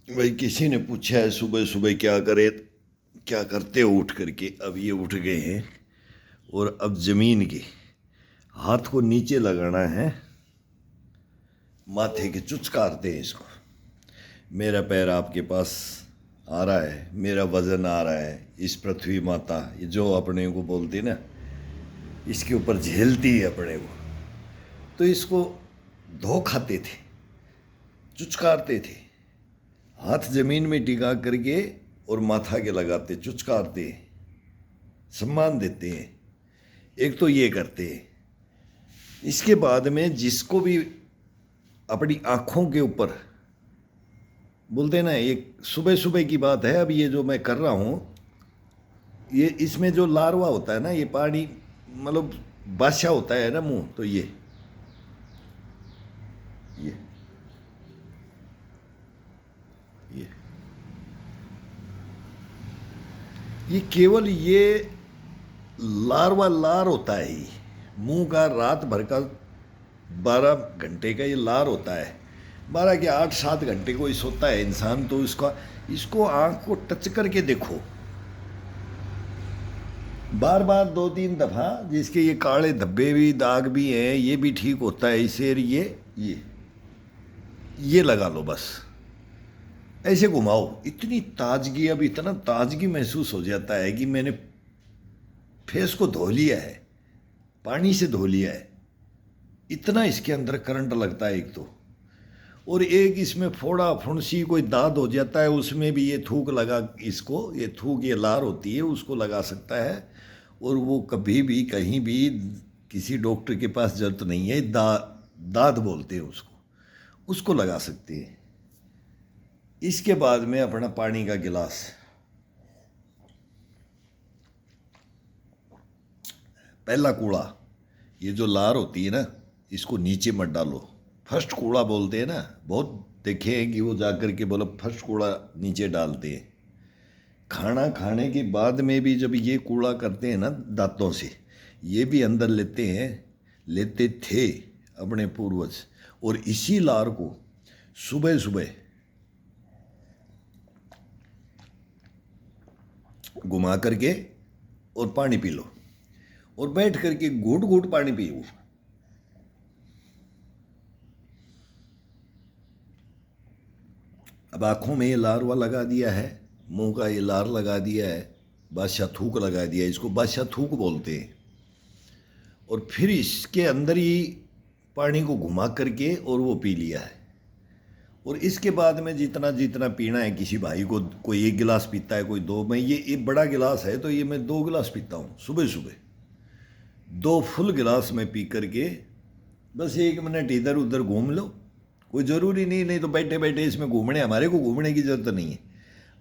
भाई किसी ने पूछा है सुबह सुबह क्या करे, क्या करते हो उठ करके। अब ये उठ गए हैं और अब ज़मीन के हाथ को नीचे लगाना है, माथे के चुचकारते हैं इसको। मेरा पैर आपके पास आ रहा है, मेरा वज़न आ रहा है, इस पृथ्वी माता ये जो अपने को बोलती ना, इसके ऊपर झेलती है अपने को। तो इसको धो खाते थे, चुचकारते थे, हाथ ज़मीन में टिका करके और माथा के लगाते, चुचकारते, सम्मान देते हैं। एक तो ये करते हैं। इसके बाद में जिसको भी अपनी आँखों के ऊपर बोलते हैं ना, एक सुबह सुबह की बात है। अब ये जो मैं कर रहा हूँ, ये इसमें जो लार्वा होता है ना, ये पानी मतलब बादशाह होता है ना मुंह, तो ये ये ये केवल ये लार्वा लार होता है ही, मुंह का रात भर का 12 घंटे का ये लार होता है। 12 के 8-7 घंटे को सोता है इंसान, तो इसको आँख को टच करके देखो बार बार 2-3 दफ़ा, जिसके ये काले धब्बे भी दाग भी हैं, ये भी ठीक होता है इसे। ये लगा लो बस, ऐसे घुमाओ, इतनी ताजगी, अब इतना ताजगी महसूस हो जाता है कि मैंने फेस को धो लिया है, पानी से धो लिया है। इतना इसके अंदर करंट लगता है एक तो, और एक इसमें फोड़ा फुंसी कोई दाद हो जाता है, उसमें भी ये थूक लगा, इसको ये थूक ये लार होती है उसको लगा सकता है। और वो कभी भी कहीं भी किसी डॉक्टर के पास जरूरत नहीं है, दाद बोलते हैं उसको, उसको लगा सकते हैं। इसके बाद में अपना पानी का गिलास, पहला कूड़ा, ये जो लार होती है ना, इसको नीचे मत डालो। फर्स्ट कूड़ा बोलते हैं ना, बहुत देखे हैं कि वो जाकर के बोलो फर्स्ट कूड़ा नीचे डालते हैं। खाना खाने के बाद में भी जब ये कूड़ा करते हैं ना दांतों से, ये भी अंदर लेते थे अपने पूर्वज। और इसी लार को सुबह सुबह घुमा करके और पानी पी लो, और बैठ करके घूट घूट पानी पियो। अब आँखों में ये लारवा लगा दिया है, मुंह का ये लार लगा दिया है, बादशाह थूक लगा दिया है, इसको बादशाह थूक बोलते हैं। और फिर इसके अंदर ही पानी को घुमा करके और वो पी लिया है। और इसके बाद में जितना जितना पीना है किसी भाई को, कोई 1 गिलास पीता है, कोई 2, मैं ये बड़ा गिलास है तो ये मैं 2 गिलास पीता हूँ सुबह सुबह। 2 फुल गिलास में पी करके बस 1 मिनट इधर उधर घूम लो। कोई ज़रूरी नहीं तो बैठे बैठे इसमें घूमने, हमारे को घूमने की ज़रूरत नहीं है।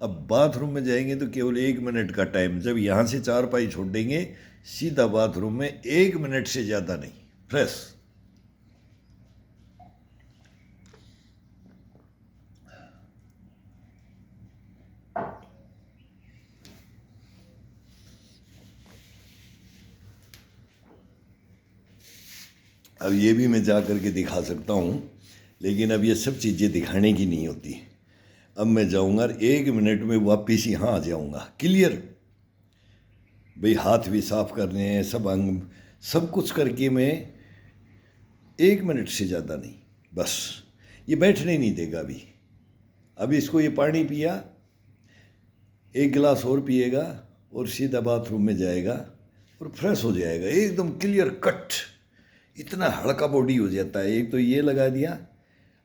अब बाथरूम में जाएंगे तो केवल 1 मिनट का टाइम, जब यहाँ से चारपाई छोड़ेंगे सीधा बाथरूम में, 1 मिनट से ज़्यादा नहीं, फ्रेश। अब ये भी मैं जा कर के दिखा सकता हूँ, लेकिन अब ये सब चीज़ें दिखाने की नहीं होती। अब मैं जाऊँगा 1 मिनट में वापस यहाँ आ जाऊँगा क्लियर। भाई हाथ भी साफ करने हैं, सब अंग सब कुछ करके मैं 1 मिनट से ज़्यादा नहीं, बस। ये बैठने नहीं देगा अभी इसको ये पानी पिया, 1 गिलास और पिएगा और सीधा बाथरूम में जाएगा और फ्रेश हो जाएगा, एकदम क्लियर कट। इतना हल्का बॉडी हो जाता है। एक तो ये लगा दिया,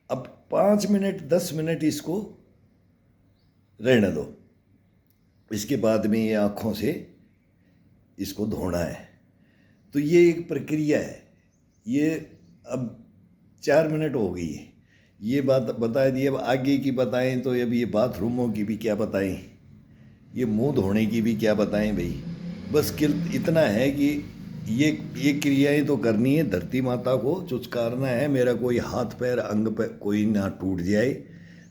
अब 5 मिनट 10 मिनट इसको रहने दो। इसके बाद में ये आँखों से इसको धोना है। तो ये एक प्रक्रिया है। ये अब 4 मिनट हो गई है, ये बात बता दी। अब आगे की बताएं तो अब ये बाथरूमों की भी क्या बताएं, ये मुंह धोने की भी क्या बताएं भाई। बस इतना है कि ये क्रियाएं तो करनी है, धरती माता को चुचकारना है, मेरा कोई हाथ पैर अंग पे कोई ना टूट जाए।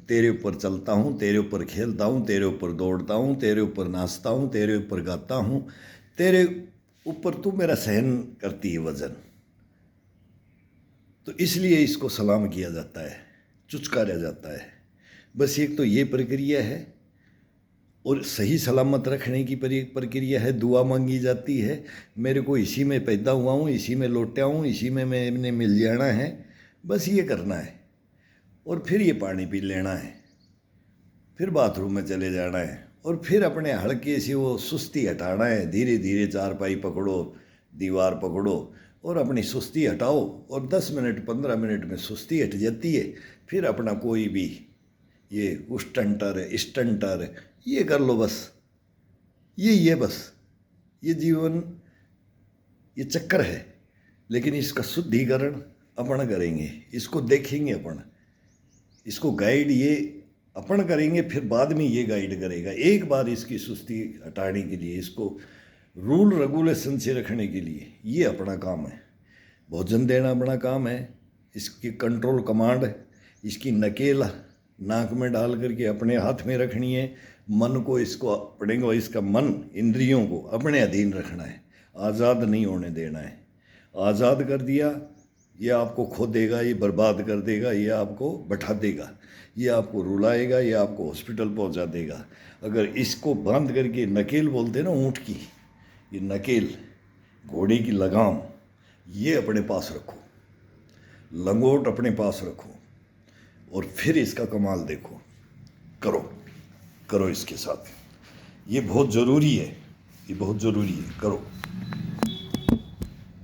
तेरे ऊपर चलता हूँ, तेरे ऊपर खेलता हूँ, तेरे ऊपर दौड़ता हूँ, तेरे ऊपर नाचता हूँ, तेरे ऊपर गाता हूँ, तेरे ऊपर तू मेरा सहन करती है वज़न। तो इसलिए इसको सलाम किया जाता है, चुचकारा जाता है। बस एक तो ये प्रक्रिया है, और सही सलामत रखने की प्रक्रिया है। दुआ मांगी जाती है, मेरे को इसी में पैदा हुआ हूँ, इसी में लौटा हूँ, इसी में मैंने मिल जाना है, बस ये करना है। और फिर ये पानी पी लेना है, फिर बाथरूम में चले जाना है, और फिर अपने हल्के से वो सुस्ती हटाना है। धीरे धीरे चारपाई पकड़ो, दीवार पकड़ो और अपनी सुस्ती हटाओ, और 10 मिनट 15 मिनट में सुस्ती हट जाती है। फिर अपना कोई भी ये उस्टंटर स्टंटर ये कर लो, बस यही है। बस ये जीवन, ये चक्कर है, लेकिन इसका शुद्धिकरण अपन करेंगे, इसको देखेंगे अपन, इसको गाइड ये अपन करेंगे, फिर बाद में ये गाइड करेगा। एक बार इसकी सुस्ती हटाने के लिए, इसको रूल रेगुलेशन से रखने के लिए ये अपना काम है। भोजन देना अपना काम है, इसकी कंट्रोल कमांड, इसकी नकेल नाक में डाल करके अपने हाथ में रखनी है। मन को इसको अपने को, इसका मन इंद्रियों को अपने अधीन रखना है, आज़ाद नहीं होने देना है। आज़ाद कर दिया, ये आपको खो देगा, ये बर्बाद कर देगा, ये आपको बैठा देगा, ये आपको रुलाएगा, ये आपको हॉस्पिटल पहुंचा देगा। अगर इसको बांध करके, नकेल बोलते हैं ना ऊँट की, ये नकेल, घोड़े की लगाम, ये अपने पास रखो, लंगोट अपने पास रखो, और फिर इसका कमाल देखो। करो इसके साथ, ये बहुत ज़रूरी है, ये बहुत ज़रूरी है, करो।